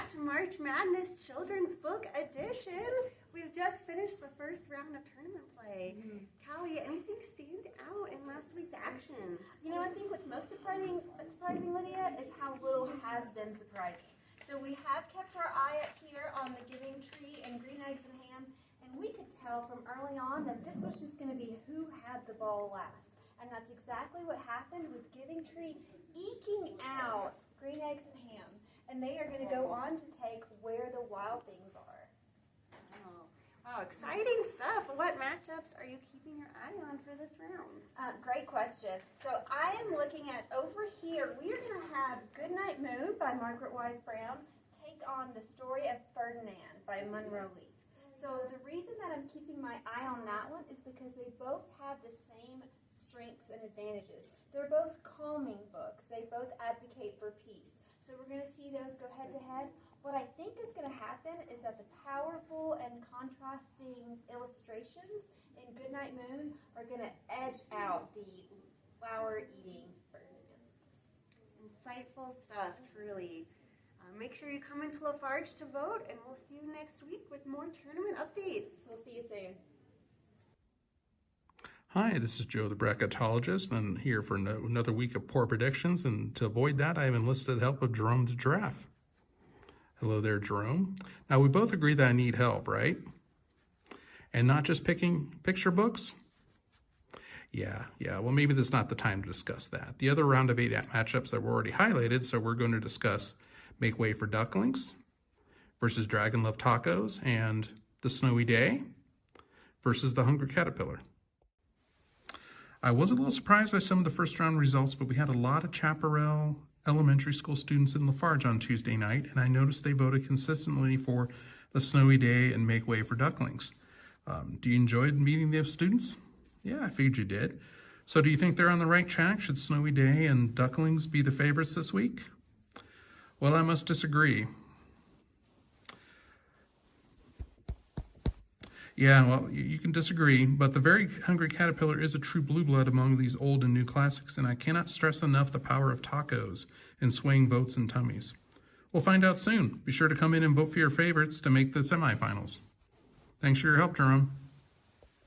back to March Madness Children's Book Edition. We've just finished the first round of tournament play. Callie, anything stand out in last week's action? You know, I think what's most surprising, Lydia, is how little has been surprising. So we have kept our eye up here on the Giving Tree and Green Eggs and Ham, and we could tell from early on that this was just going to be who had the ball last. And that's exactly what happened with Giving Tree eking out Green Eggs and Ham. And they are going to go on to take Where the Wild Things Are. Oh, wow, exciting stuff. What matchups are you keeping your eye on for this round? Great question. So I am looking at over here, we are going to have Goodnight Moon by Margaret Wise Brown take on The Story of Ferdinand by Monroe Leaf. So the reason that I'm keeping my eye on that one is because they both have the same strengths and advantages. They're both calming books. They both advocate for peace. So we're going to see those go head to head. What I think is going to happen is that the powerful and contrasting illustrations in Goodnight Moon are going to edge out the flower-eating Ferdinand. Insightful stuff, truly. Make sure you come into Farge to vote, and we'll see you next week with more tournament updates. We'll see you soon. Hi, this is Joe the bracketologist, and I'm here for another week of poor predictions, and to avoid that, I have enlisted help of Jerome the Giraffe. Hello there, Jerome. Now, we both agree that I need help, right? And not just picking picture books? Yeah, well, maybe this is not the time to discuss that. The other round of 8 matchups that were already highlighted, so we're going to discuss Make Way for Ducklings versus Dragon Love Tacos and The Snowy Day versus The Hungry Caterpillar. I was a little surprised by some of the first round results, but we had a lot of Chaparral elementary school students in Farge on Tuesday night, and I noticed they voted consistently for The Snowy Day and Make Way for Ducklings. Do you enjoy meeting those students? Yeah, I figured you did. So do you think they're on the right track? Should Snowy Day and Ducklings be the favorites this week? Well, I must disagree. Yeah, well, you can disagree, but The Very Hungry Caterpillar is a true blue blood among these old and new classics, and I cannot stress enough the power of tacos in swaying votes and tummies. We'll find out soon. Be sure to come in and vote for your favorites to make the semifinals. Thanks for your help, Jerome.